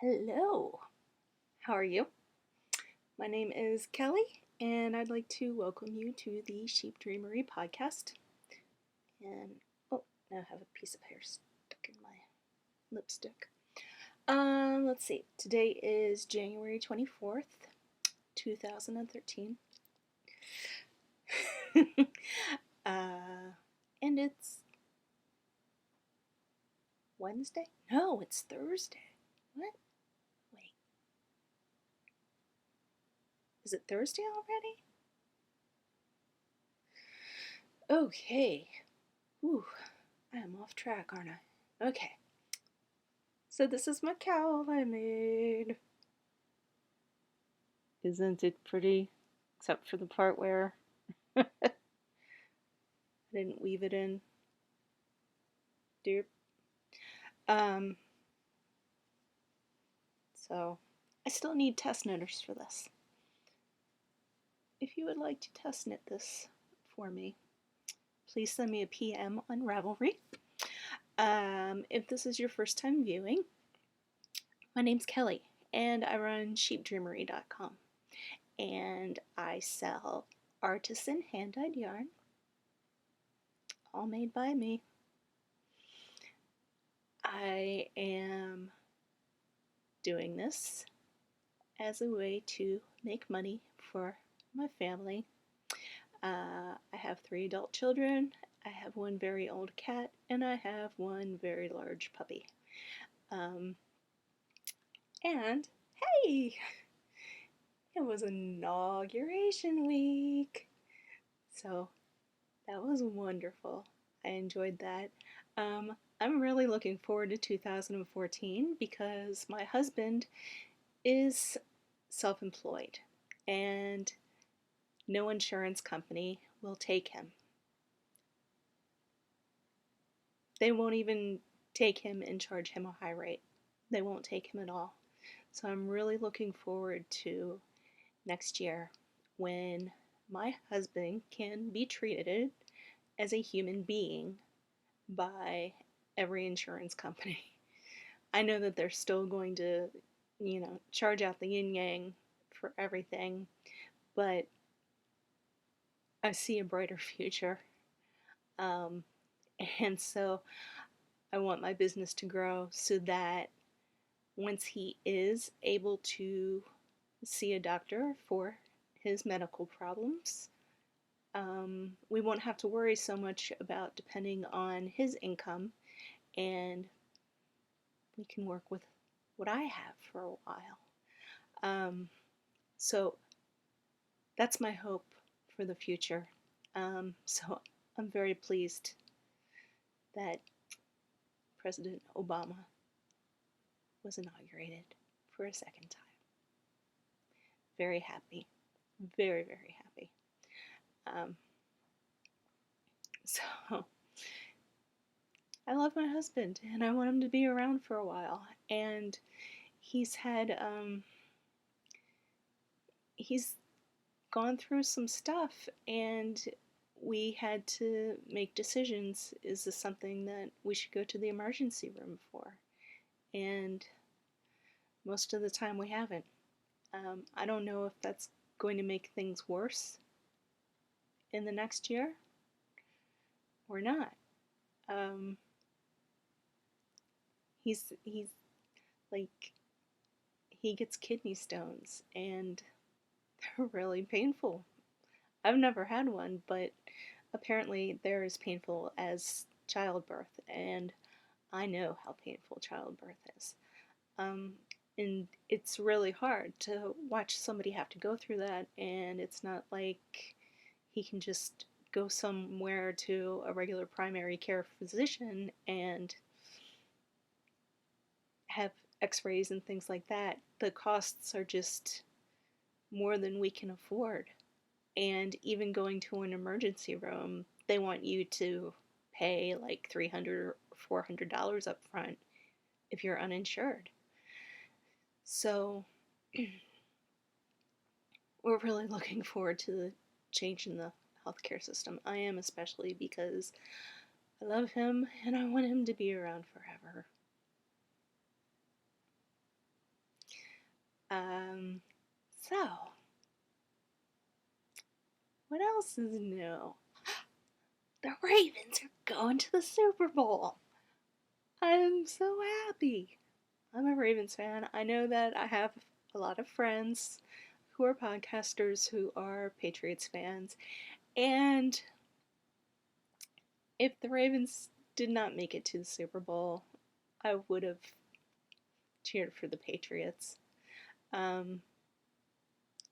Hello, how are you? My name is Kelly, and I'd like to welcome you to the Dreamery podcast. And oh, now I have a piece of hair stuck in my lipstick. Let's see. Today is January 24th, 2013. And it's Wednesday? No, it's Thursday. What? Wait. Is it Thursday already? Okay. Ooh, I am off track, aren't I? Okay. So this is my cowl I made. Isn't it pretty? Except for the part where I didn't weave it in. Derp. Um, so I still need test knitters for this. If you would like to test knit this for me, please send me a PM on Ravelry. If this is your first time viewing, my name's Kelly, and I run sheepdreamery.com. And I sell artisan hand-dyed yarn, all made by me. I am doing this as a way to make money for my family. I have 3 adult children, I have 1 very old cat, and I have 1 very large puppy. And hey, it was inauguration week, so that was wonderful. I enjoyed that. I'm really looking forward to 2014 because my husband is self-employed and no insurance company will take him. They won't even take him and charge him a high rate. They won't take him at all. So I'm really looking forward to next year when my husband can be treated as a human being by every insurance company. I know that they're still going to, charge out the yin yang for everything, but I see a brighter future. Um, and so I want my business to grow so that once he is able to see a doctor for his medical problems, we won't have to worry so much about depending on his income, and we can work with what I have for a while. So that's my hope for the future. So I'm very pleased that President Obama was inaugurated for a second time. Very happy. Very, very happy. So I love my husband and I want him to be around for a while. And he's gone through some stuff and we had to make decisions. Is this something that we should go to the emergency room for? And most of the time we haven't. I don't know if that's going to make things worse in the next year or not. He's like, he gets kidney stones and they're really painful. I've never had one, but apparently they're as painful as childbirth, and I know how painful childbirth is. And it's really hard to watch somebody have to go through that, and it's not like he can just go somewhere to a regular primary care physician and have x-rays and things like that. The costs are just more than we can afford. And even going to an emergency room, they want you to pay like $300 or $400 up front if you're uninsured. So we're really looking forward to the change in the healthcare system. I am, especially because I love him and I want him to be around forever. Um, so, what else is new? The Ravens are going to the Super Bowl. I'm so happy. I'm a Ravens fan. I know that I have a lot of friends who are podcasters who are Patriots fans. And if the Ravens did not make it to the Super Bowl, I would have cheered for the Patriots. Um,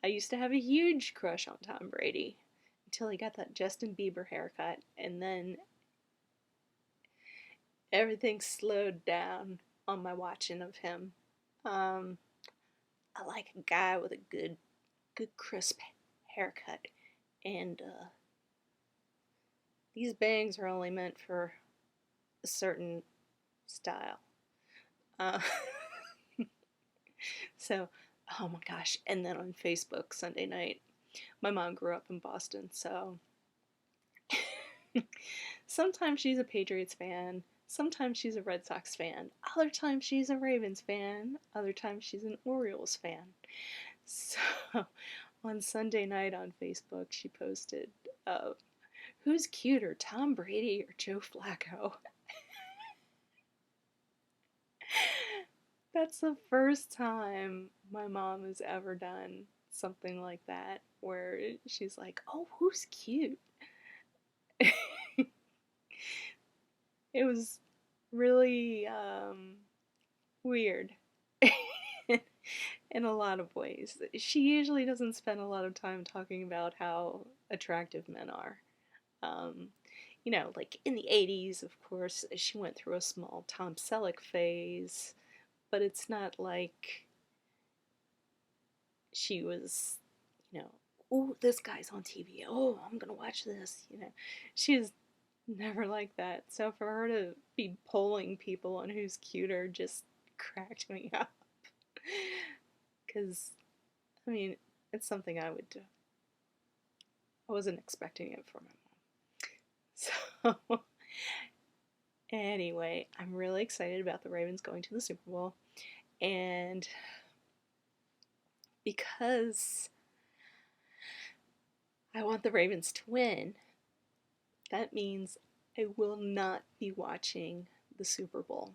I used to have a huge crush on Tom Brady until he got that Justin Bieber haircut, and then everything slowed down on my watching of him. Um, I like a guy with a good crisp haircut, and these bangs are only meant for a certain style. Uh, so, oh my gosh! And then on Facebook Sunday night, my mom grew up in Boston, so sometimes she's a Patriots fan, sometimes she's a Red Sox fan, other times she's a Ravens fan, other times she's an Orioles fan. So on Sunday night on Facebook, she posted, who's cuter, Tom Brady or Joe Flacco? That's the first time my mom has ever done something like that, where she's like, oh, who's cute? It was really weird in a lot of ways. She usually doesn't spend a lot of time talking about how attractive men are. Um, like in the 80s, of course, she went through a small Tom Selleck phase, but it's not like she was, oh, this guy's on TV. Oh, I'm going to watch this. She's never like that. So for her to be polling people on who's cuter just cracked me up. Because, I mean, it's something I would do. I wasn't expecting it from my mom. So, anyway, I'm really excited about the Ravens going to the Super Bowl. And because I want the Ravens to win, that means I will not be watching the Super Bowl.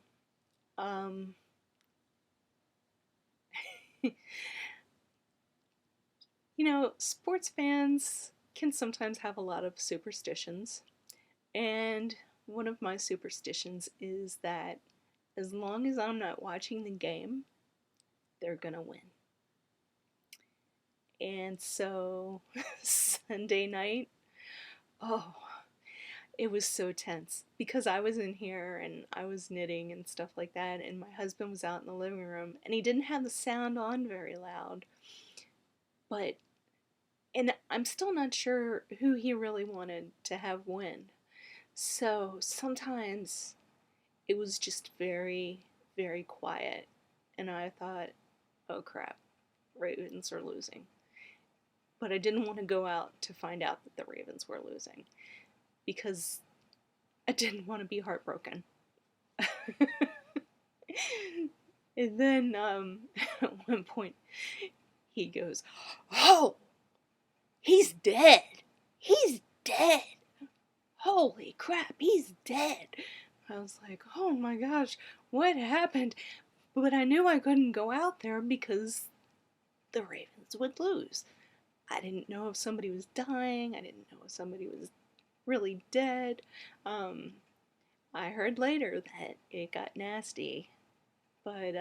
Sports fans can sometimes have a lot of superstitions. And one of my superstitions is that as long as I'm not watching the game, they're going to win. And so Sunday night, oh, it was so tense because I was in here and I was knitting and stuff like that, and my husband was out in the living room and he didn't have the sound on very loud. And I'm still not sure who he really wanted to have win. So sometimes it was just very, very quiet. And I thought, oh crap, Ravens are losing. But I didn't want to go out to find out that the Ravens were losing because I didn't want to be heartbroken. And then at one point he goes, oh, he's dead. He's dead. Holy crap, he's dead. I was like, oh my gosh, what happened? But I knew I couldn't go out there because the Ravens would lose. I didn't know if somebody was dying. I didn't know if somebody was really dead. I heard later that it got nasty. But,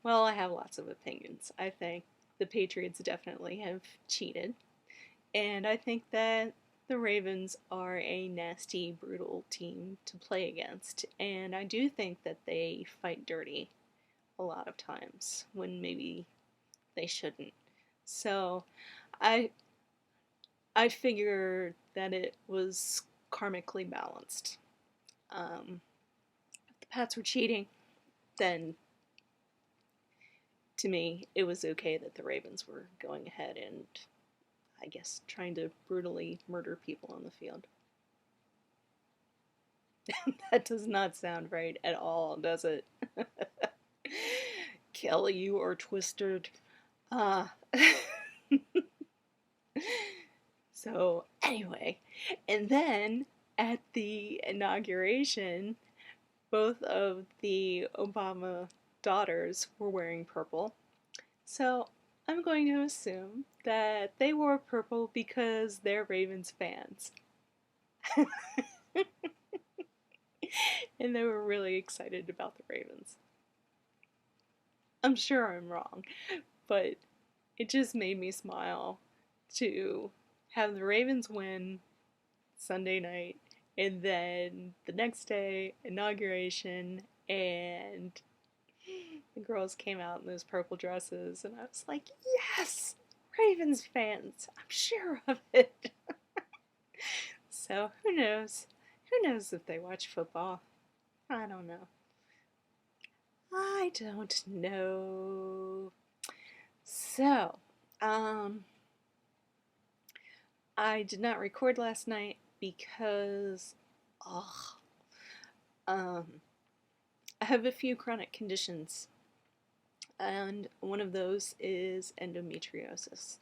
well, I have lots of opinions. I think the Patriots definitely have cheated. And I think that the Ravens are a nasty, brutal team to play against. And I do think that they fight dirty a lot of times when maybe they shouldn't. So I I figure that it was karmically balanced. If the Pats were cheating, then to me it was okay that the Ravens were going ahead and I guess trying to brutally murder people on the field. That does not sound right at all, does it? Kelly, you are twisted. Uh, so, anyway, and then at the inauguration, both of the Obama daughters were wearing purple. So, I'm going to assume that they wore purple because they're Ravens fans. And they were really excited about the Ravens. I'm sure I'm wrong, but it just made me smile to have the Ravens win Sunday night and then the next day, inauguration, and the girls came out in those purple dresses, and I was like, yes, Ravens fans, I'm sure of it. So who knows? Who knows if they watch football? I don't know. I don't know. So, I did not record last night because, ugh, I have a few chronic conditions, and one of those is endometriosis.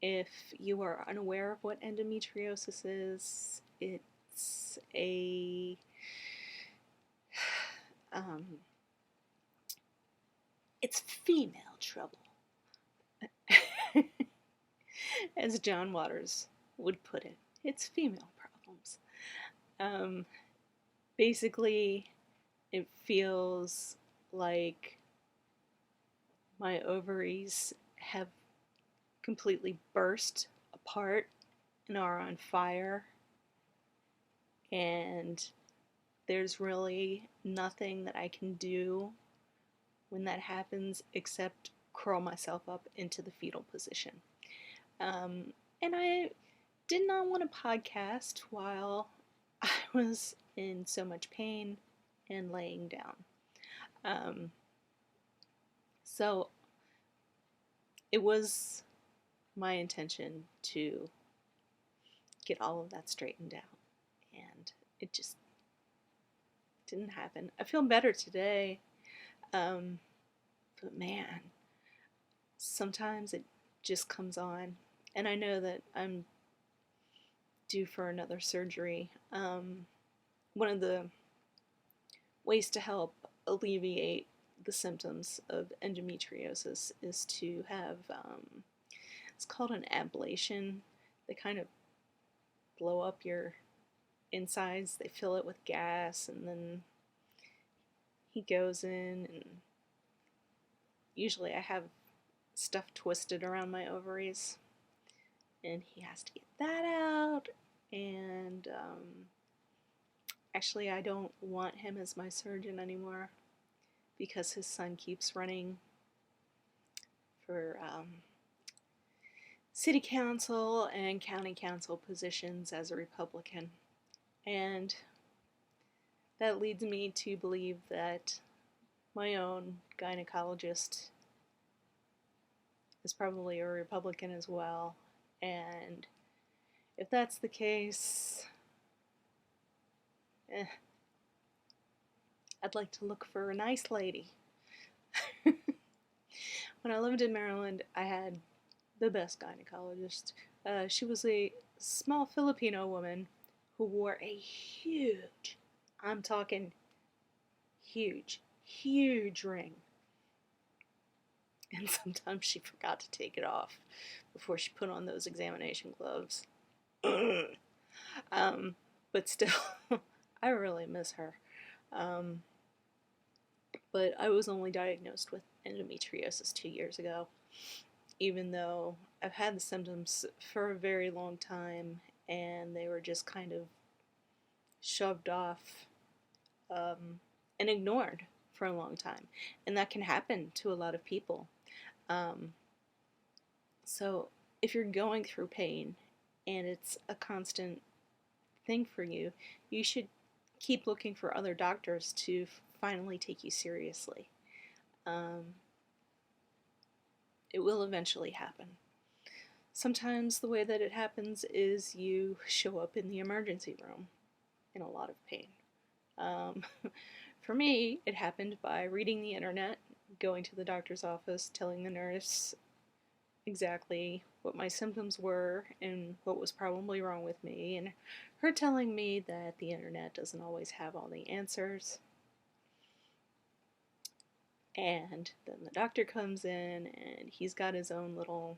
If you are unaware of what endometriosis is, um, it's female trouble, as John Waters would put it. It's female problems. Um, Basically, it feels like my ovaries have completely burst apart and are on fire, and there's really nothing that I can do when that happens except curl myself up into the fetal position. And I did not want to podcast while I was in so much pain and laying down. So it was my intention to get all of that straightened out, and it just didn't happen. I feel better today, but man, sometimes it just comes on, and I know that I'm due for another surgery. One of the ways to help alleviate the symptoms of endometriosis is to have, it's called an ablation. They kind of blow up your insides, they fill it with gas, and then he goes in, and usually I have stuff twisted around my ovaries, and he has to get that out, and actually I don't want him as my surgeon anymore because his son keeps running for city council and county council positions as a Republican, and that leads me to believe that my own gynecologist is probably a Republican as well, and if that's the case, I'd like to look for a nice lady. When I lived in Maryland, I had the best gynecologist. She was a small Filipino woman who wore a huge, I'm talking huge, huge ring. And sometimes she forgot to take it off before she put on those examination gloves. But still, I really miss her. But I was only diagnosed with endometriosis 2 years ago, even though I've had the symptoms for a very long time, and they were just kind of shoved off and ignored for a long time. And that can happen to a lot of people. So if you're going through pain and it's a constant thing for you, you should keep looking for other doctors to finally take you seriously. It will eventually happen. Sometimes the way that it happens is you show up in the emergency room in a lot of pain. Um, for me, it happened by reading the internet, going to the doctor's office, telling the nurse exactly what my symptoms were and what was probably wrong with me, and her telling me that the internet doesn't always have all the answers. And then the doctor comes in and he's got his own little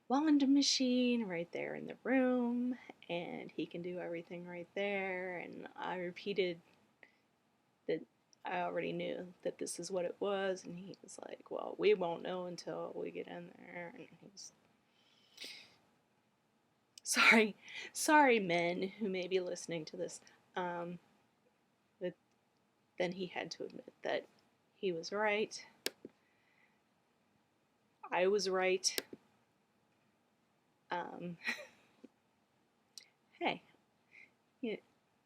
wand machine right there in the room, and he can do everything right there. And I repeated that I already knew that this is what it was, and he was like, well, we won't know until we get in there. And he's sorry men who may be listening to this. But then he had to admit that he was right, I was right. um, hey,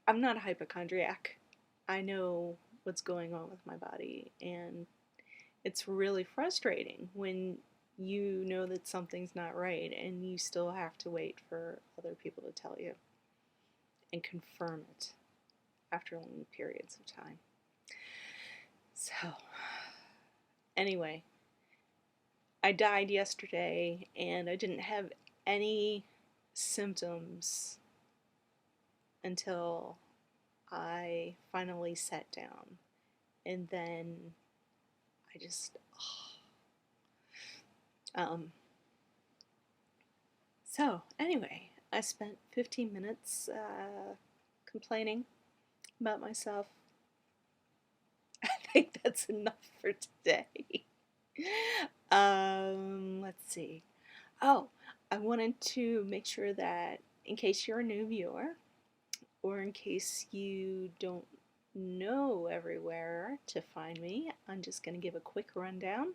I'm not a hypochondriac. I know what's going on with my body, and it's really frustrating when you know that something's not right and you still have to wait for other people to tell you and confirm it after long periods of time. So, anyway, I died yesterday and I didn't have any symptoms until I finally sat down. And then I just, so anyway, I spent 15 minutes complaining about myself. I think that's enough for today. Let's see. Oh, I wanted to make sure that in case you're a new viewer, or in case you don't know everywhere to find me, I'm just going to give a quick rundown.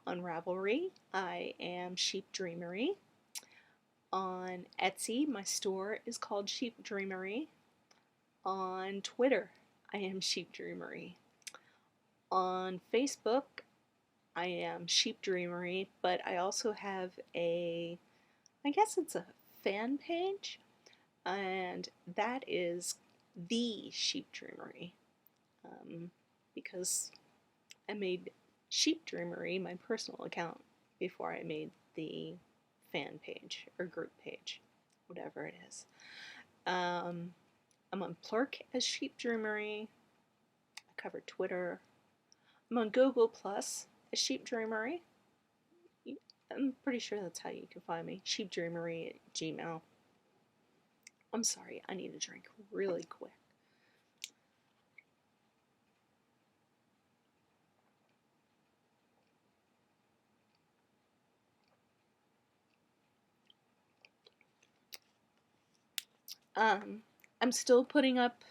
On Ravelry, I am Sheep Dreamery. On Etsy, my store is called Sheep Dreamery. On Twitter, I am Sheep Dreamery. On Facebook, I am Sheep Dreamery, but I also have I guess it's a fan page, and that is The Sheep Dreamery, because I made Sheep Dreamery my personal account before I made the fan page or group page, whatever it is. I'm on Plurk as Sheep Dreamery. I cover Twitter. I'm on Google Plus as Sheep Dreamery. I'm pretty sure that's how you can find me. Sheepdreamery at Gmail. I'm sorry, I need a drink really quick. I'm still putting up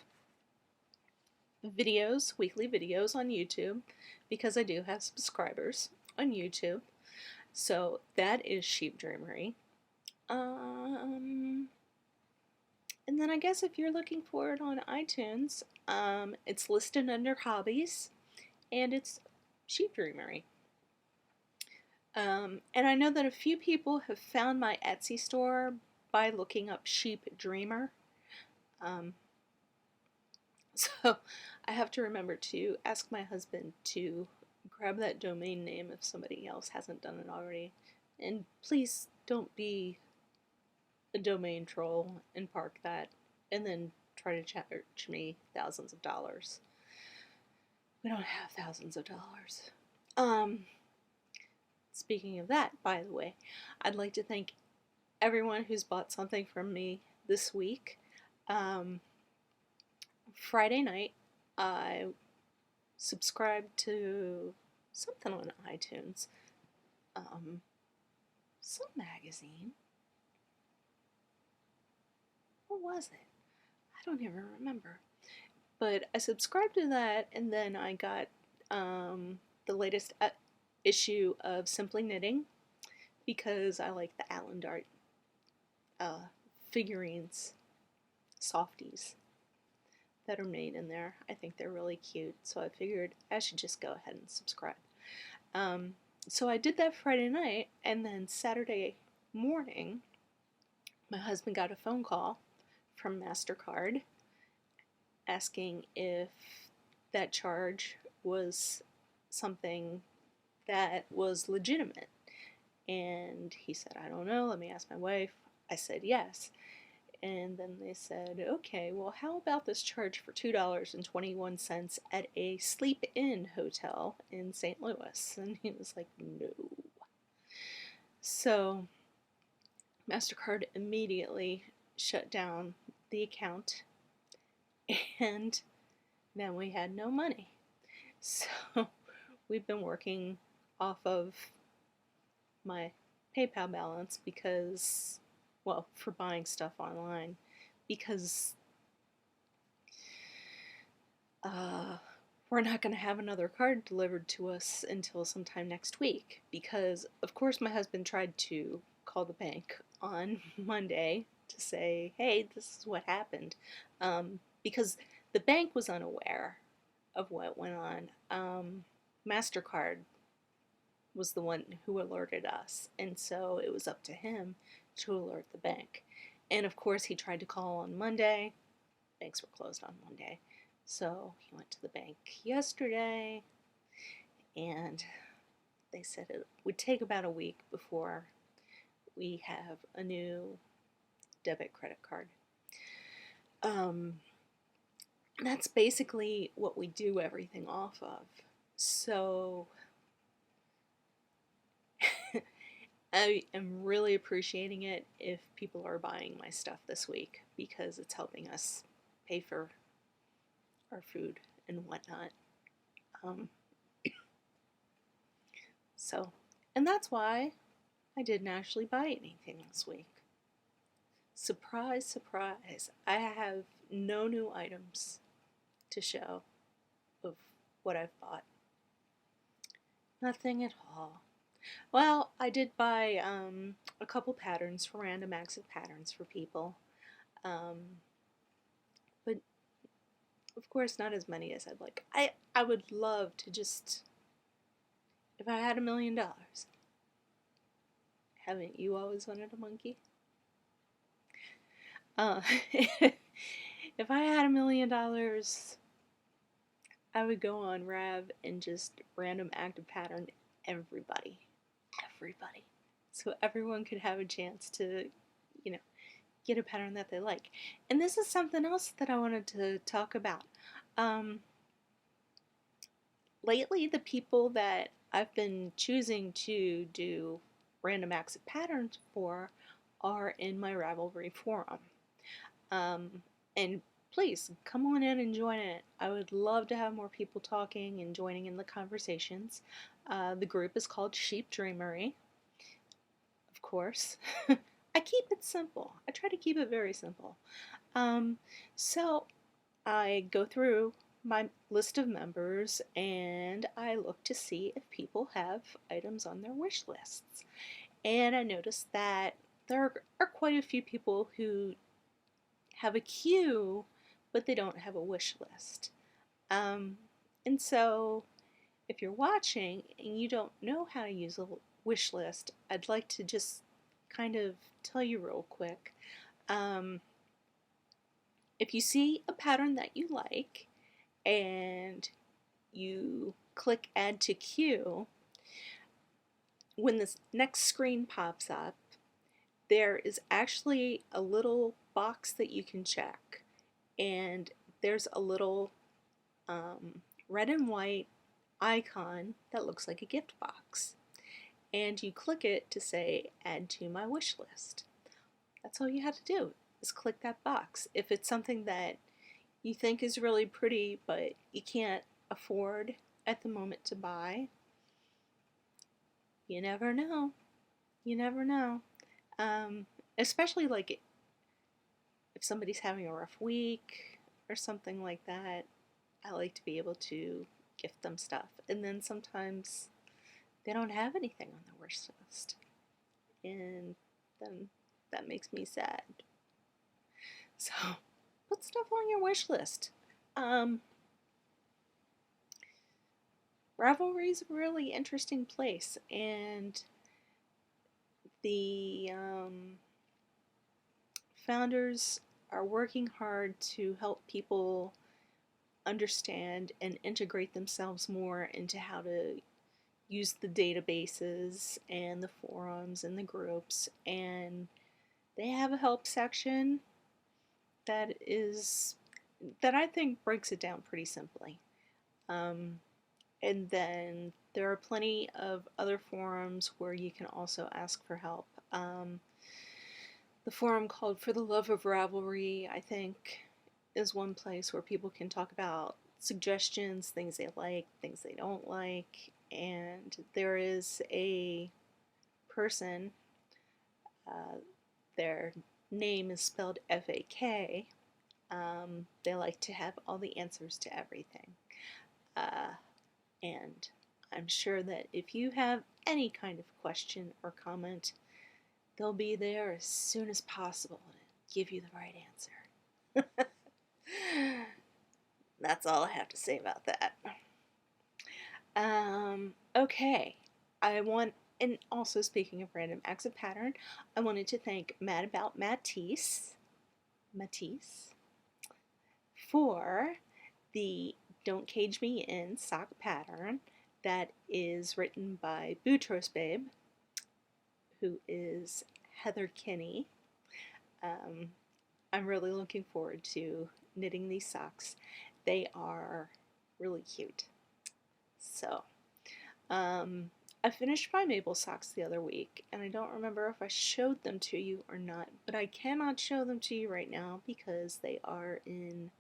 videos, weekly videos on YouTube, because I do have subscribers on YouTube. So that is Sheep Dreamery. And then I guess if you're looking for it on iTunes, it's listed under hobbies, and it's Sheep Dreamery. And I know that a few people have found my Etsy store by looking up Sheep Dreamer. So I have to remember to ask my husband to grab that domain name if somebody else hasn't done it already. And please don't be a domain troll and park that and then try to charge me thousands of dollars. We don't have thousands of dollars. Speaking of that, by the way, I'd like to thank everyone who's bought something from me this week. Friday night, I subscribed to something on iTunes. Some magazine. What was it? I don't even remember. But I subscribed to that, and then I got the latest issue of Simply Knitting, because I like the Alan Dart figurines, softies that are made in there. I think they're really cute, so I figured I should just go ahead and subscribe. So I did that Friday night, and then Saturday morning, my husband got a phone call from MasterCard, asking if that charge was something that was legitimate. And he said, I don't know, let me ask my wife. I said yes. And then they said, okay, well, how about this charge for $2.21 at a Sleep Inn hotel in St. Louis? And he was like, no. So MasterCard immediately shut down the account, and then we had no money. So we've been working off of my PayPal balance because, well, for buying stuff online, because we're not going to have another card delivered to us until sometime next week. Because, of course, my husband tried to call the bank on Monday to say, hey, this is what happened. Because the bank was unaware of what went on. MasterCard was the one who alerted us, and so it was up to him to alert the bank. And of course, he tried to call on Monday. Banks were closed on Monday. So he went to the bank yesterday, and they said it would take about a week before we have a new debit credit card. That's basically what we do everything off of. So I am really appreciating it if people are buying my stuff this week, because it's helping us pay for our food and whatnot. And that's why I didn't actually buy anything this week. Surprise, surprise. I have no new items to show of what I've bought. Nothing at all. Well, I did buy a couple patterns for Random Acts of Patterns for people. But of course not as many as I'd like. I would love to just, if I had $1 million. Haven't you always wanted a monkey? If I had $1 million, I would go on Rav and just random active pattern everybody. So everyone could have a chance to, get a pattern that they like. And this is something else that I wanted to talk about. Lately, the people that I've been choosing to do random acts of patterns for are in my Ravelry forum. And please come on in and join it. I would love to have more people talking and joining in the conversations. The group is called Dreamery, of course. I keep it simple. I try to keep it very simple. So I go through my list of members and I look to see if people have items on their wish lists. And I noticed that there are quite a few people who have a queue, but they don't have a wish list. And so if you're watching and you don't know how to use a wish list, I'd like to just kind of tell you real quick. If you see a pattern that you like and you click add to queue, when this next screen pops up, there is actually a little box that you can check, and there's a little red and white icon that looks like a gift box, and you click it to say add to my wish list. That's all you have to do, is click that box. If it's something that you think is really pretty but you can't afford at the moment to buy, you never know. Especially like if somebody's having a rough week or something like that, I like to be able to gift them stuff. And then sometimes they don't have anything on their wish list, and then that makes me sad. So put stuff on your wish list. Ravelry is a really interesting place, and the founders are working hard to help people understand and integrate themselves more into how to use the databases and the forums and the groups, and they have a help section that is that I think breaks it down pretty simply. Um, and then there are plenty of other forums where you can also ask for help. The forum called For the Love of Ravelry, I think, is one place where people can talk about suggestions, things they like, things they don't like. And there is a person, uh, their name is spelled F-A-K. They like to have all the answers to everything. And I'm sure that if you have any kind of question or comment, they'll be there as soon as possible to give you the right answer. That's all I have to say about that. Okay. And also speaking of random acts of pattern, I wanted to thank Mad About Matisse, for the Don't Cage Me In sock pattern that is written by Boutros Babe, who is Heather Kinney. I'm really looking forward to knitting these socks. They are really cute. So, I finished my maple socks the other week, and I don't remember if I showed them to you or not, but I cannot show them to you right now because they are in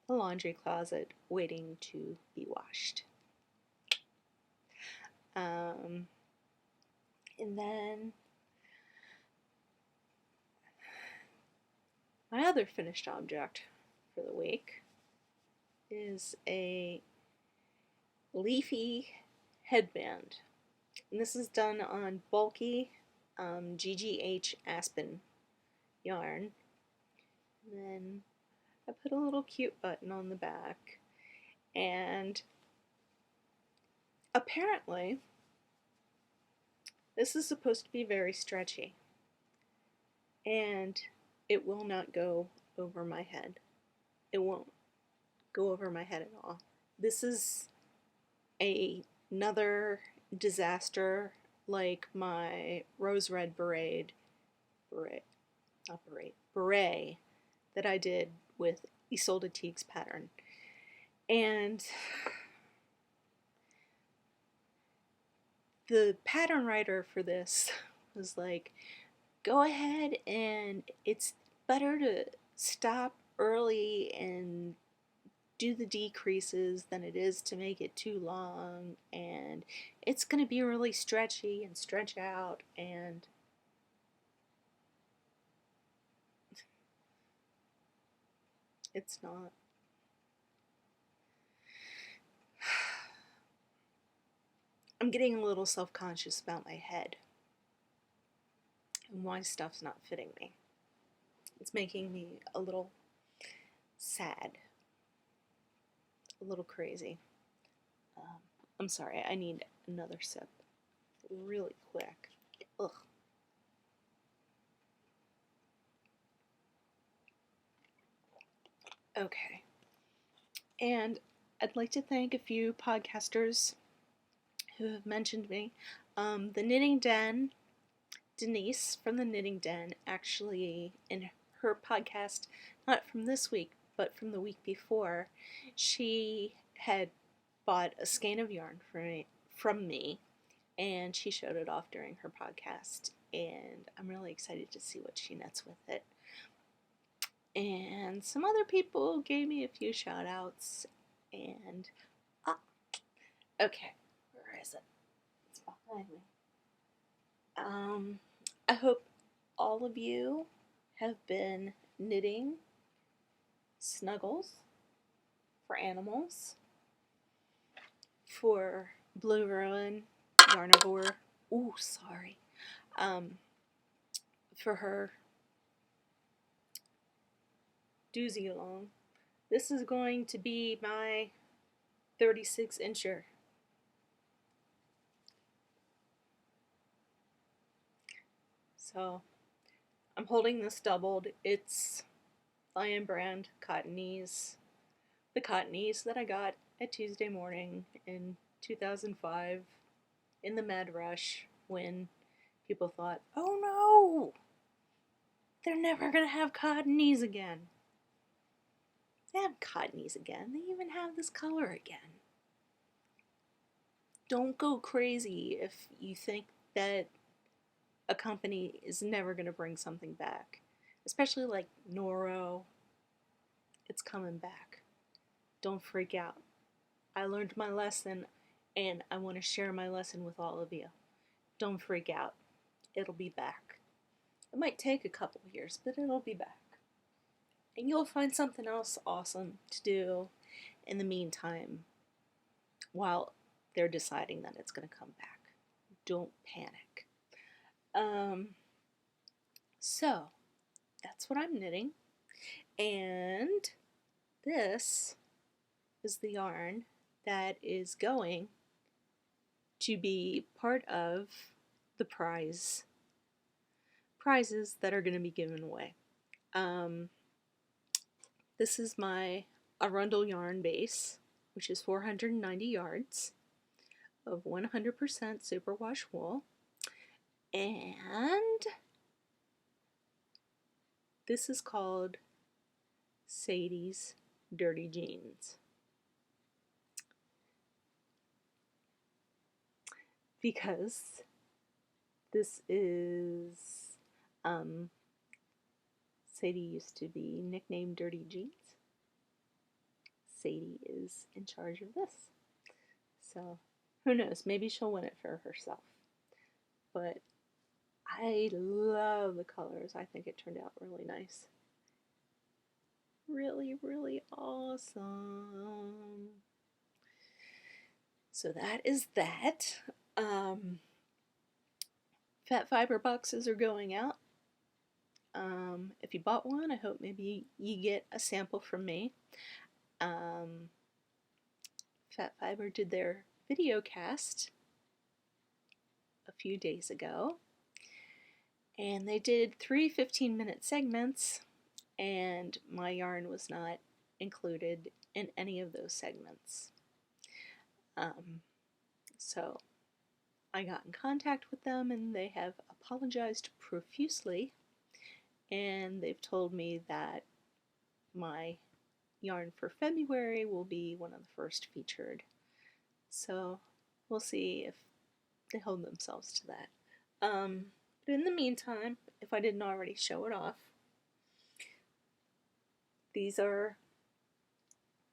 the laundry closet waiting to be washed. And then my other finished object for the week is a leafy headband. And this is done on bulky GGH Aspen yarn. And then I put a little cute button on the back. And apparently, this is supposed to be very stretchy. And it will not go over my head. It won't go over my head at all. This is another disaster like my rose red beret that I did with Isolde Teague's pattern. And the pattern writer for this was like, go ahead, and it's better to stop early and do the decreases than it is to make it too long, and it's going to be really stretchy and stretch out, and it's not. I'm getting a little self-conscious about my head and why stuff's not fitting me. It's making me a little sad, a little crazy. I'm sorry, I need another sip really quick. Ugh. Okay. And I'd like to thank a few podcasters who have mentioned me. The Knitting Den, Denise from the Knitting Den, actually, in her podcast, not from this week, but from the week before, she had bought a skein of yarn from me, and she showed it off during her podcast, and I'm really excited to see what she knits with it. And some other people gave me a few shout outs, and okay, where is it? It's behind me. I hope all of you have been knitting snuggles for animals, for Blue Ruin, Yarnivore, for her doozy along. This is going to be my 36-incher. So I'm holding this doubled. It's Lion Brand Cottonese the cottonies that I got at Tuesday morning in 2005 in the Mad Rush when people thought, oh no, they're never going to have cottonies again. They have cottonies again. They even have this color again. Don't go crazy if you think that a company is never going to bring something back. Especially like Noro. It's coming back. Don't freak out. I learned my lesson and I want to share my lesson with all of you. Don't freak out. It'll be back. It might take a couple of years, but it'll be back. And you'll find something else awesome to do in the meantime while they're deciding that it's going to come back. Don't panic. So, that's what I'm knitting. And this is the yarn that is going to be part of the prizes that are going to be given away. This is my Arundel yarn base, which is 490 yards of 100% superwash wool. And this is called Sadie's Dirty Jeans. Because this is, Sadie used to be nicknamed Dirty Jeans. Sadie is in charge of this. So, who knows, maybe she'll win it for herself. But I love the colors. I think it turned out really nice. Really, really awesome. So that is that. Fat fiber boxes are going out. If you bought one, I hope maybe you get a sample from me. Fat Fiber did their Videocast a few days ago, and they did 3 15-minute segments, and my yarn was not included in any of those segments. So I got in contact with them, and they have apologized profusely, and they've told me that my yarn for February will be one of the first featured. So we'll see if they hold themselves to that. But in the meantime, if I didn't already show it off, these are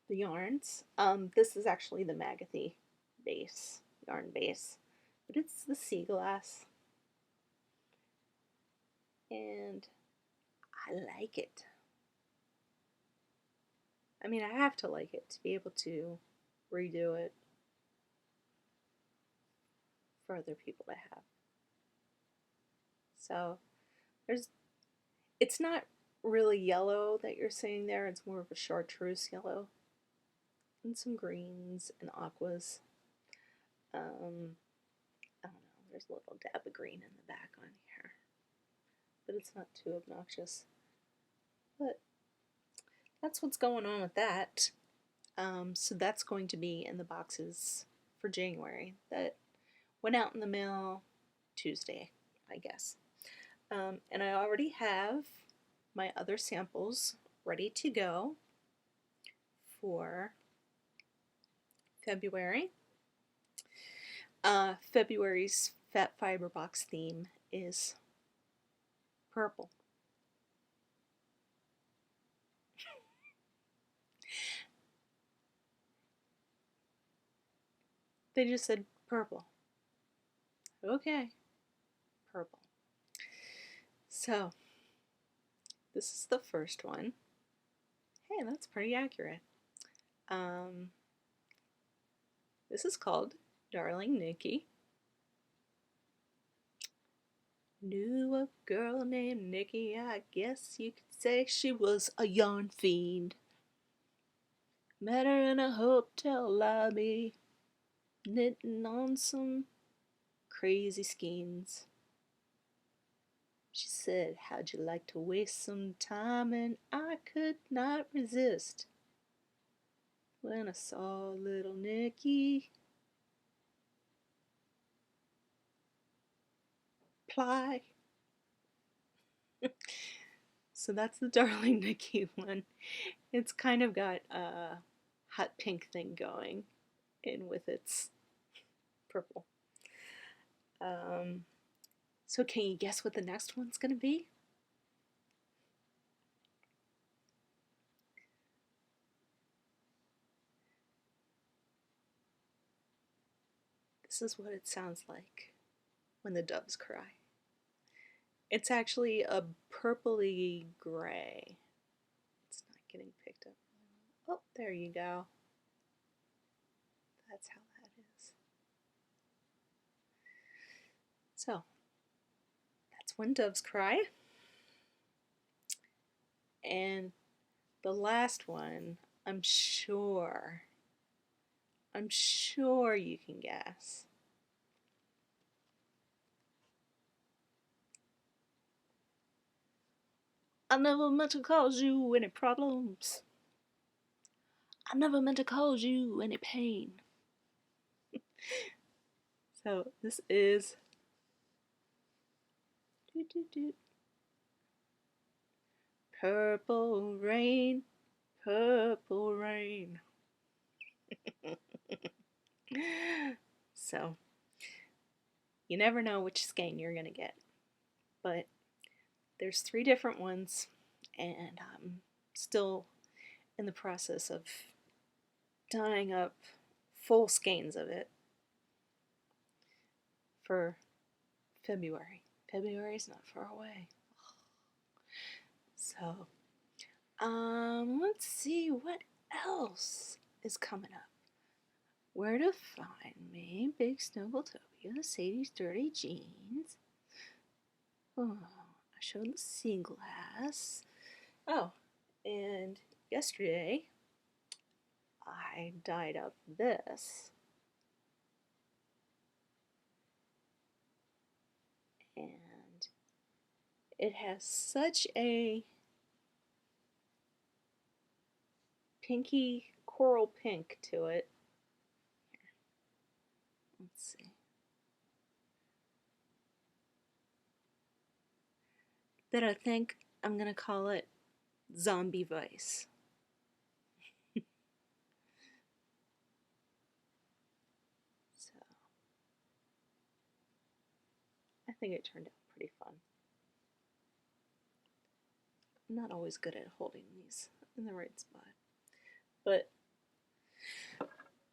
the yarns. This is actually the Magathy base, yarn base, but it's the sea glass. And I like it. I mean, I have to like it to be able to redo it for other people to have. So it's not really yellow that you're seeing there. It's more of a chartreuse yellow and some greens and aquas. I don't know. There's a little dab of green in the back on here, but it's not too obnoxious. But that's what's going on with that. So that's going to be in the boxes for January that went out in the mail Tuesday, I guess. And I already have my other samples ready to go for February. February's Fat Fiber Box theme is purple. They just said purple. Okay, purple. So, this is the first one. Hey, that's pretty accurate. This is called Darling Nikki. Knew a girl named Nikki, I guess you could say she was a yarn fiend. Met her in a hotel lobby, knitting on some crazy skeins. She said, how'd you like to waste some time? And I could not resist. When I saw little Nicky ply. So that's the Darling Nikki one. It's kind of got a hot pink thing going in with its purple. Um, so can you guess what the next one's going to be? This is what it sounds like when the doves cry. It's actually a purpley gray. It's not getting picked up. Oh, there you go. That's how that is. So, that's when doves cry. And the last one, I'm sure you can guess. I never meant to cause you any problems. I never meant to cause you any pain. So this is Purple Rain, Purple Rain. So you never know which skein you're gonna get, but there's 3 different ones, and I'm still in the process of dyeing up full skeins of it for February. February's not far away. So, let's see what else is coming up. Where to find me, Big Snowbaltopia, Sadie's Dirty Jeans. Oh, I showed the sea glass. Oh, and yesterday I dyed up this. And it has such a pinky coral pink to it. Let's see. That I think I'm gonna call it Zombie Vice. So I think it turned out pretty fun. I'm not always good at holding these in the right spot, but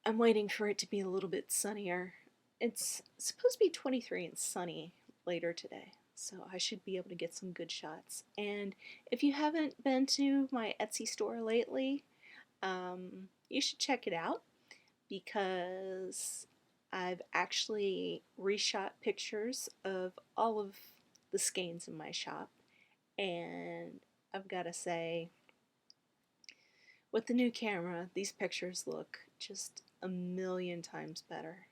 I'm waiting for it to be a little bit sunnier. It's supposed to be 23 and sunny later today, so I should be able to get some good shots. And if you haven't been to my Etsy store lately, you should check it out because I've actually reshot pictures of all of the skeins in my shop, and I've got to say, with the new camera, these pictures look just a million times better.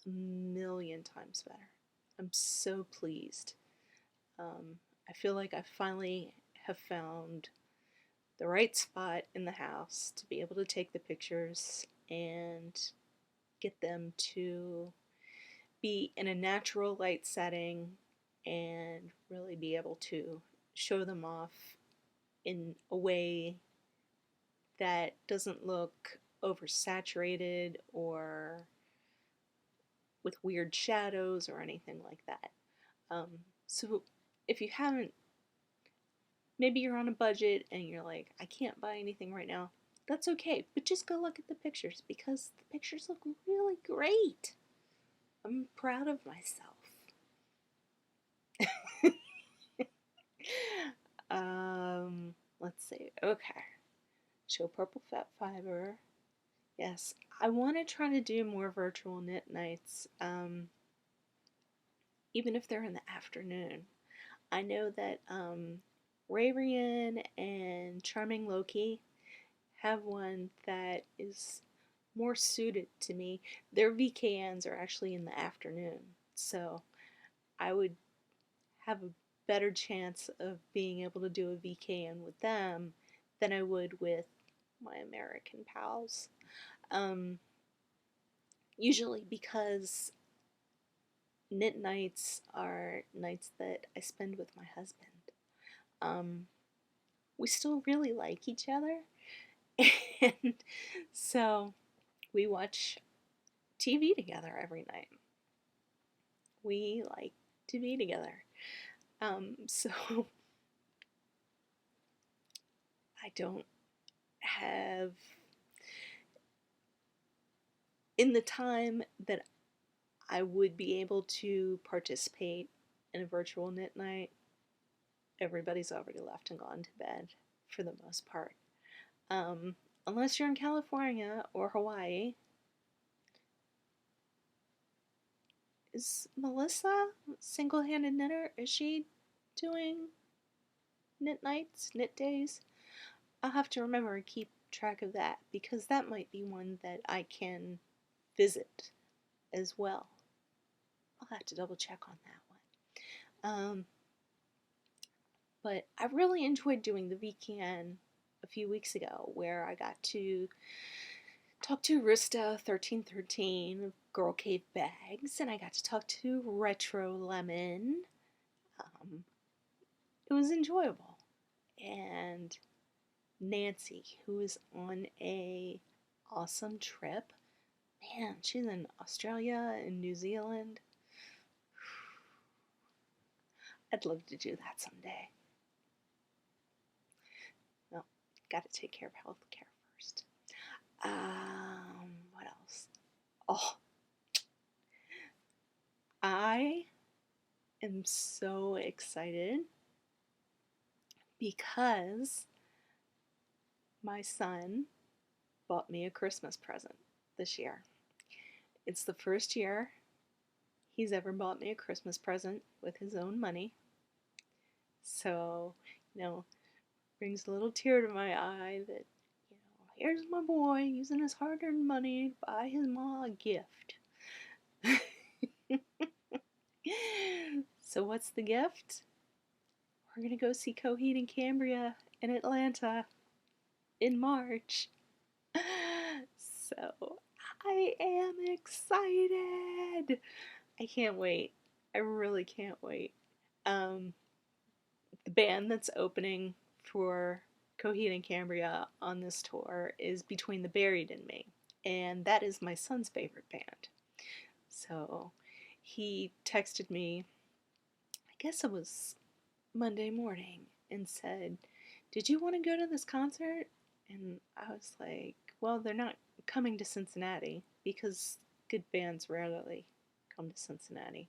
A million times better. I'm so pleased. I feel like I finally have found the right spot in the house to be able to take the pictures and get them to be in a natural light setting and really be able to show them off in a way that doesn't look oversaturated or with weird shadows or anything like that. So if you haven't, maybe you're on a budget and you're like, I can't buy anything right now, that's okay, but just go look at the pictures because the pictures look really great. I'm proud of myself. Let's see. Okay. Show Purple Fat Fiber. Yes, I want to try to do more virtual knit nights, even if they're in the afternoon. I know that Rayrian and Charming Loki have one that is more suited to me. Their VKNs are actually in the afternoon, so I would have a better chance of being able to do a VKN with them than I would with my American pals. Um, Usually because knit nights are nights that I spend with my husband. Um, we still really like each other, and so we watch TV together every night. We like to be together. So I don't have, in the time that I would be able to participate in a virtual knit night, everybody's already left and gone to bed for the most part. Um, Unless you're in California or Hawaii. Is Melissa single handed knitter? Is she doing knit nights, knit days? I'll have to remember and keep track of that because that might be one that I can visit as well. I'll have to double check on that one. But I really enjoyed doing the VCAN a few weeks ago where I got to talk to Rista 1313 of Girl Cave Bags, and I got to talk to Retro Lemon. It was enjoyable. And Nancy, who is on a awesome trip. Man, she's in Australia and New Zealand. I'd love to do that someday. Well, gotta take care of healthcare first. What else? Oh, I am so excited because my son bought me a Christmas present this year. It's the first year he's ever bought me a Christmas present with his own money. So, you know, brings a little tear to my eye that, here's my boy using his hard earned money to buy his ma a gift. So, what's the gift? We're going to go see Coheed and Cambria in Atlanta in March. So, I am excited. I can't wait. I really can't wait. Um, the band that's opening for Coheed and Cambria on this tour is Between the Buried and Me, and that is my son's favorite band. So he texted me, I guess it was Monday morning, and said, "Did you want to go to this concert?" And I was like, well, they're not coming to Cincinnati because good bands rarely come to Cincinnati.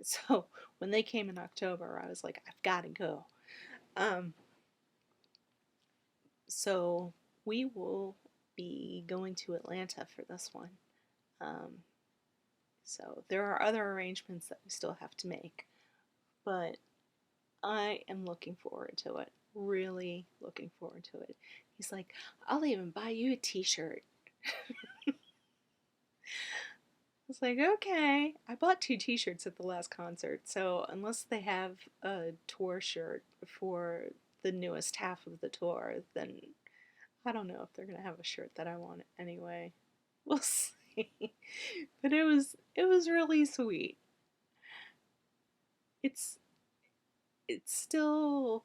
So when they came in October, I was like, I've got to go. So we will be going to Atlanta for this one. Um, so there are other arrangements that we still have to make, but I am looking forward to it. Really looking forward to it. He's like, I'll even buy you a t-shirt. I was like, okay. I bought 2 t-shirts at the last concert, so unless they have a tour shirt for the newest half of the tour, then I don't know if they're gonna have a shirt that I want anyway. We'll see. But it was really sweet. It's it's still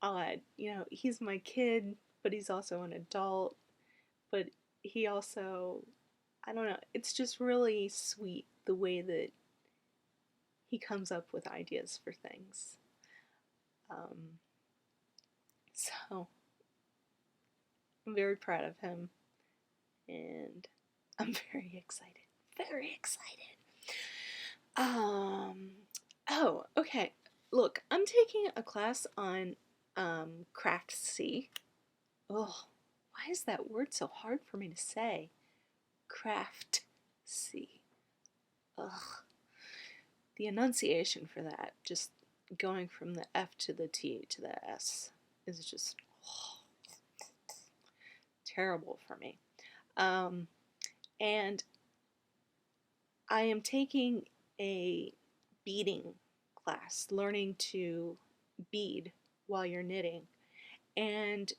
odd. He's my kid, but he's also an adult, but he also, I don't know, it's just really sweet the way that he comes up with ideas for things. Um, so I'm very proud of him, and I'm very excited. Very excited. Um, oh, okay. Look, I'm taking a class on Craftsy. Oh, why is that word so hard for me to say? Craftsy. Ugh. The enunciation for that, just going from the F to the T to the S, is just terrible for me. And I am taking a beading class, learning to bead while you're knitting. And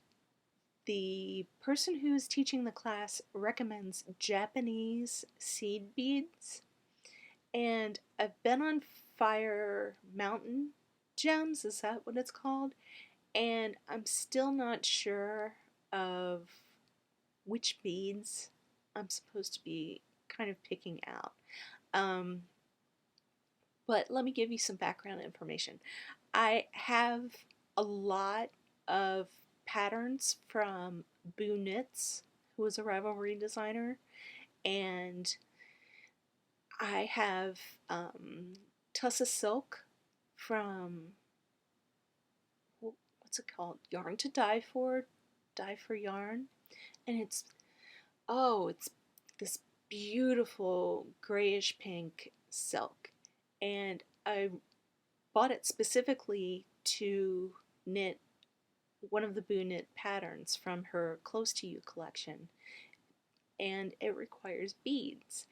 the person who's teaching the class recommends Japanese seed beads, and I've been on Fire Mountain Gems, is that what it's called? And I'm still not sure of which beads I'm supposed to be kind of picking out. Um, but let me give you some background information. I have a lot of patterns from Boo Knits, who is a Ravelry designer, and I have Tussa Silk from, what's it called? Yarn to Die for Yarn, and it's this beautiful grayish pink silk, and I bought it specifically to knit one of the Boo Knit patterns from her Close to You collection, and it requires beads,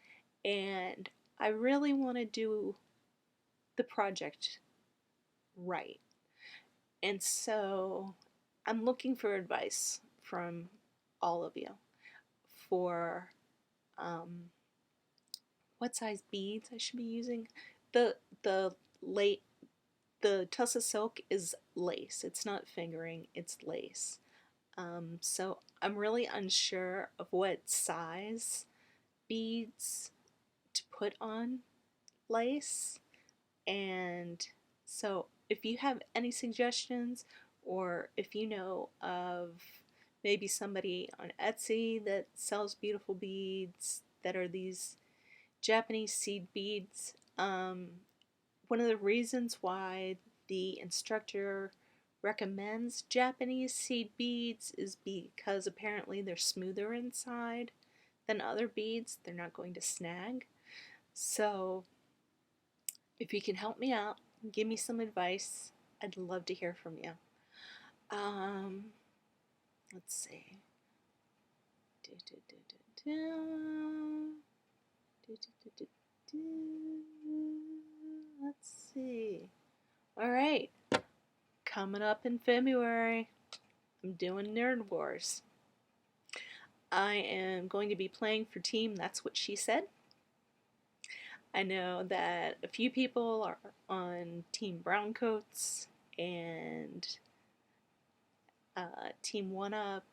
and I really want to do the project right, and so I'm looking for advice from all of you for um, what size beads I should be using. The the late the Tussa silk is lace. It's not fingering, it's lace. So I'm really unsure of what size beads to put on lace. And so if you have any suggestions, or if you know of maybe somebody on Etsy that sells beautiful beads that are these Japanese seed beads, one of the reasons why the instructor recommends Japanese seed beads is because apparently they're smoother inside than other beads. They're not going to snag. So if you can help me out, give me some advice, I'd love to hear from you. Um, let's see. Let's see. All right. Coming up in February, I'm doing Nerd Wars. I am going to be playing for Team That's What She Said. I know that a few people are on Team Browncoats and Team One Up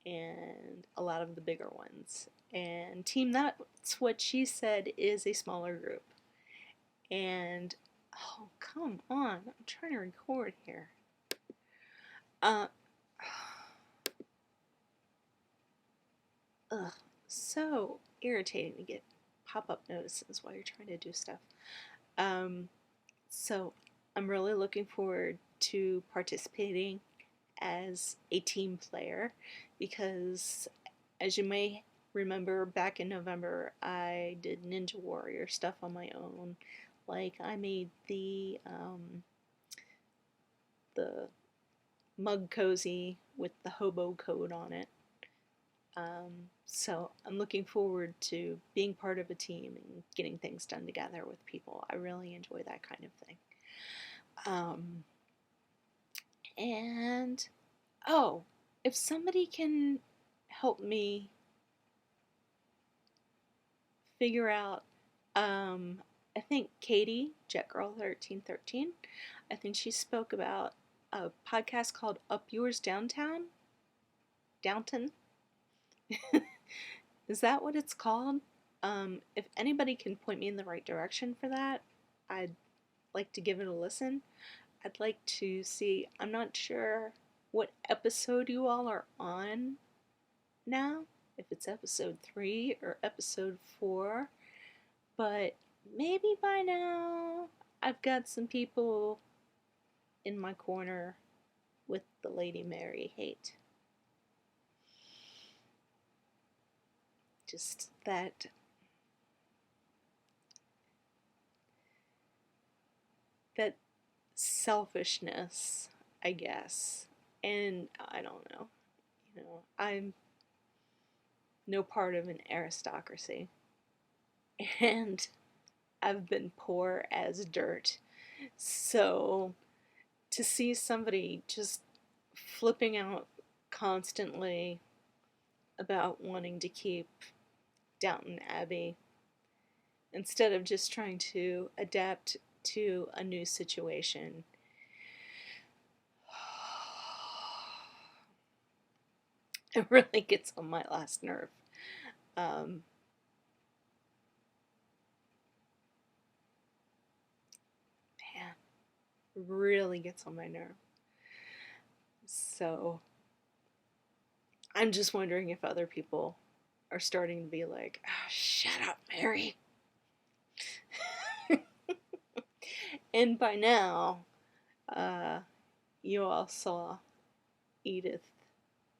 and a lot of the bigger ones. And Team That's What She Said is a smaller group. And, oh, come on, I'm trying to record here. So irritating to get pop-up notices while you're trying to do stuff. So I'm really looking forward to participating as a team player, because as you may remember, back in November I did Ninja Warrior stuff on my own. Like I made the mug cozy with the hobo code on it. So I'm looking forward to being part of a team and getting things done together with people. I really enjoy that kind of thing. And, oh, if somebody can help me figure out, I think Katie, JetGirl1313, I think she spoke about a podcast called Up Yours Downtown. Downton? Is that what it's called? If anybody can point me in the right direction for that, I'd like to give it a listen. I'd like to see, I'm not sure what episode you all are on now, if it's episode 3 or episode 4, but maybe by now I've got some people in my corner with the Lady Mary hate. Just that selfishness, I guess. And I don't know. I'm no part of an aristocracy. And I've been poor as dirt. So to see somebody just flipping out constantly about wanting to keep Downton Abbey instead of just trying to adapt to a new situation. It really gets on my last nerve. Um, Man, really gets on my nerve. So I'm just wondering if other people are starting to be like, oh, shut up, Mary. And by now, uh, you all saw Edith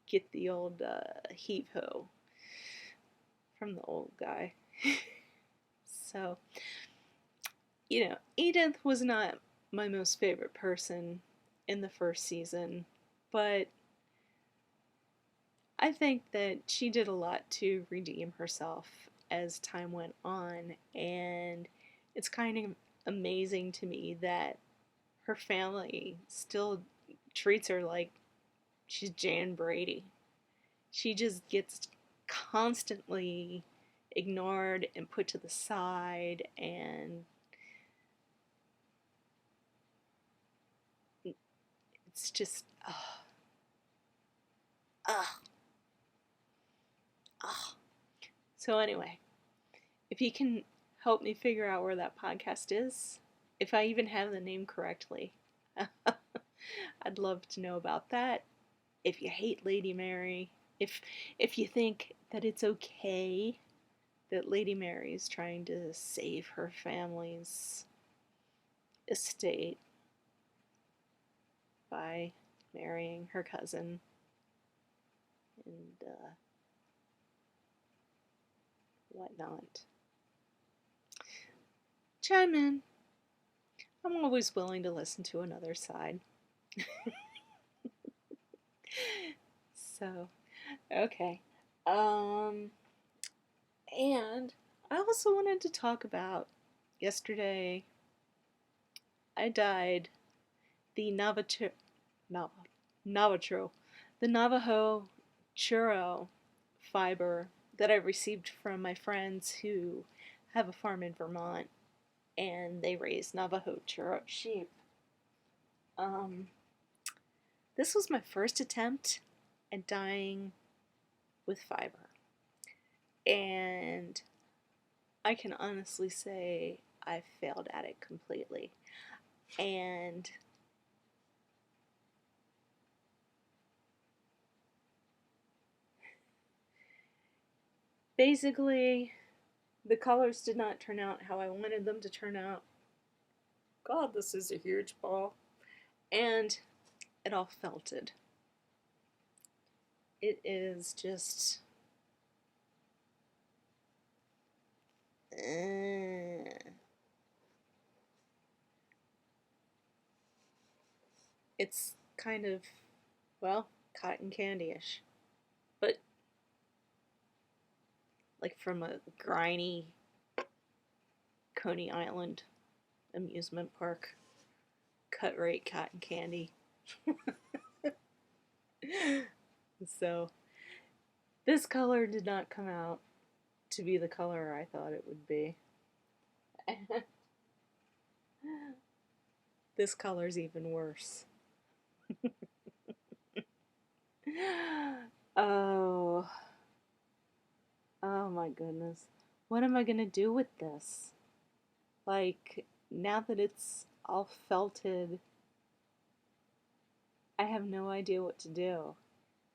get the old heave ho from the old guy. So, Edith was not my most favorite person in the first season, but I think that she did a lot to redeem herself as time went on, and it's kind of amazing to me that her family still treats her like she's Jan Brady. She just gets constantly ignored and put to the side, and it's just, ugh, ugh, ugh. So, anyway, if you can help me figure out where that podcast is, if I even have the name correctly, I'd love to know about that. If you hate Lady Mary, if you think that it's okay that Lady Mary is trying to save her family's estate by marrying her cousin and whatnot, chime in. I'm always willing to listen to another side. So, okay. Um, and I also wanted to talk about yesterday I dyed the Nav- Navajo, the Navajo churro fiber that I received from my friends who have a farm in Vermont and they raise Navajo churro sheep. Um, this was my first attempt at dyeing with fiber, and I can honestly say I failed at it completely. And basically, the colors did not turn out how I wanted them to turn out. God, this is a huge ball. And it all felted. It is just. It's kind of, well, cotton candy-ish. But like from a grimy Coney Island amusement park cut rate cotton candy. So this color did not come out to be the color I thought it would be. This color's even worse. Oh, oh my goodness. What am I gonna do with this? Like, now that it's all felted, I have no idea what to do.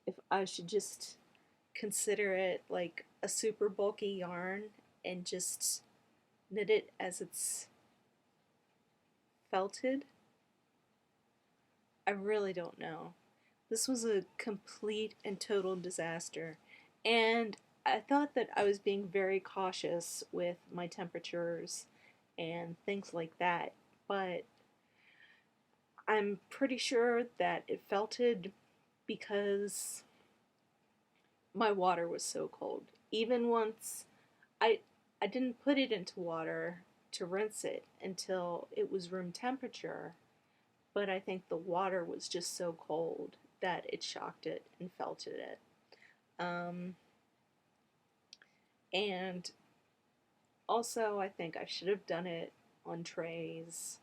If I should just consider it like a super bulky yarn and just knit it as it's felted, I really don't know. This was a complete and total disaster. And I thought that I was being very cautious with my temperatures and things like that, but I'm pretty sure that it felted because my water was so cold. Even once I I didn't put it into water to rinse it until it was room temperature, but I think the water was just so cold that it shocked it and felted it. And also, I think I should have done it on trays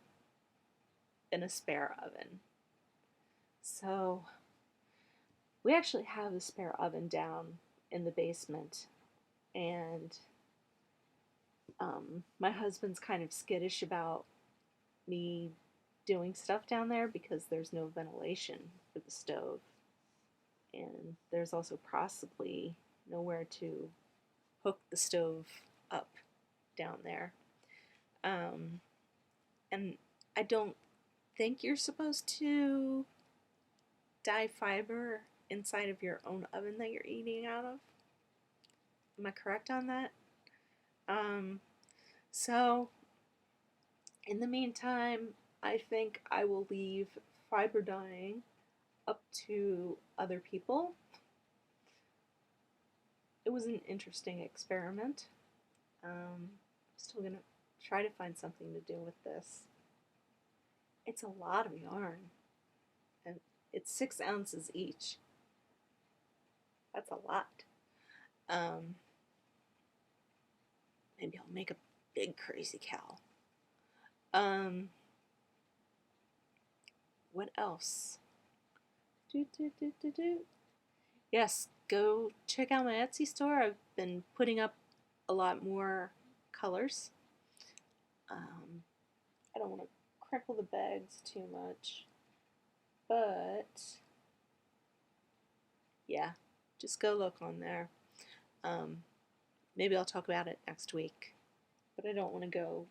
in a spare oven. So, we actually have a spare oven down in the basement, and my husband's kind of skittish about me doing stuff down there because there's no ventilation for the stove, and there's also possibly nowhere to hook the stove up down there. And I don't think you're supposed to dye fiber inside of your own oven that you're eating out of. Am I correct on that? So, in the meantime, I think I will leave fiber dyeing up to other people. It was an interesting experiment. I'm still going to try to find something to do with this. It's a lot of yarn, and it's 6 ounces each. That's a lot. Maybe I'll make a big crazy cow. What else? Yes, go check out my Etsy store. I've been putting up a lot more colors. I don't want to crinkle the bags too much, but yeah, just go look on there. Maybe I'll talk about it next week, but I don't want to go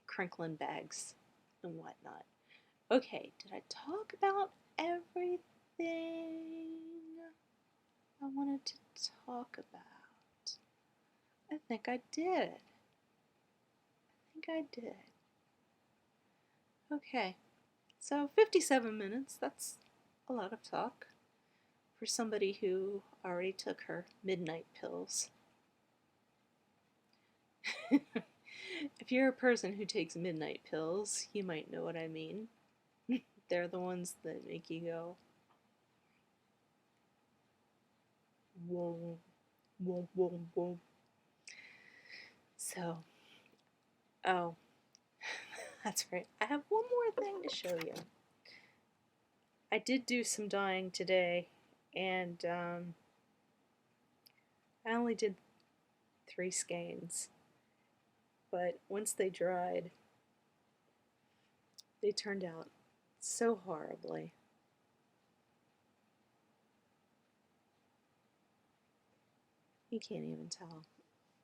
crinkling bags and whatnot. Okay, did I talk about everything I wanted to talk about? I think I did. Okay, so 57 minutes, that's a lot of talk for somebody who already took her midnight pills. If you're a person who takes midnight pills, you might know what I mean. They're the ones that make you go, whoa, whoa, whoa, whoa. So, oh, that's right. I have one more thing to show you. I did do some dyeing today, and I only did 3 skeins. But once they dried, they turned out so horribly. You can't even tell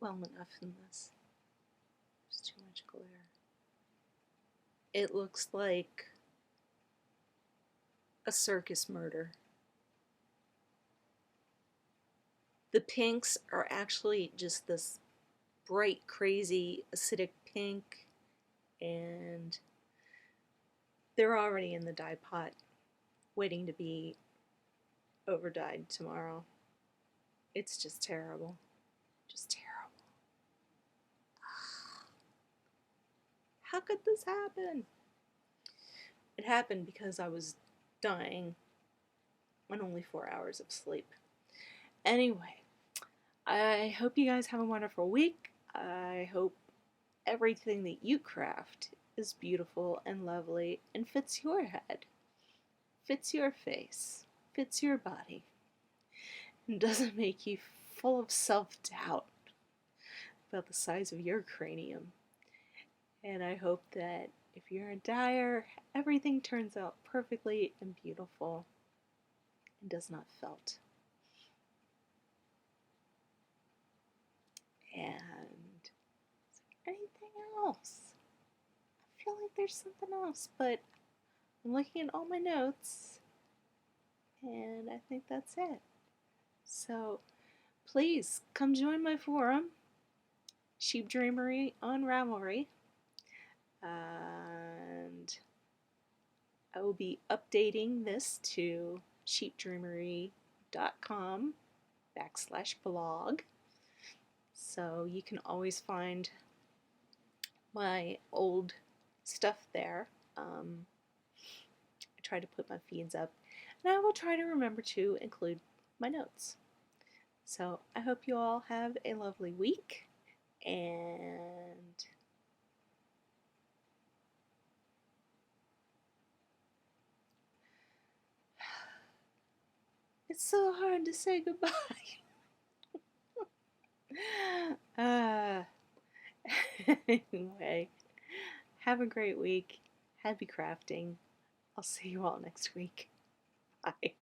well enough in this. There's too much glare. It looks like a circus murder. The pinks are actually just this bright, crazy, acidic pink, and they're already in the dye pot, waiting to be over-dyed tomorrow. It's just terrible. Just terrible. How could this happen? It happened because I was dying on only 4 hours of sleep. Anyway, I hope you guys have a wonderful week. I hope everything that you craft is beautiful and lovely and fits your head, fits your face, fits your body, and doesn't make you full of self-doubt about the size of your cranium. And I hope that if you're a dyer, everything turns out perfectly and beautiful and does not felt. And is there anything else? I feel like there's something else, but I'm looking at all my notes, and I think that's it. So please come join my forum, Sheep Dreamery on Ravelry, and I will be updating this to sheepdreamery.com/blog, so you can always find my old stuff there. I try to put my feeds up. And I will try to remember to include my notes. So I hope you all have a lovely week, and it's so hard to say goodbye. uh, anyway, have a great week. Happy crafting. I'll see you all next week. Bye.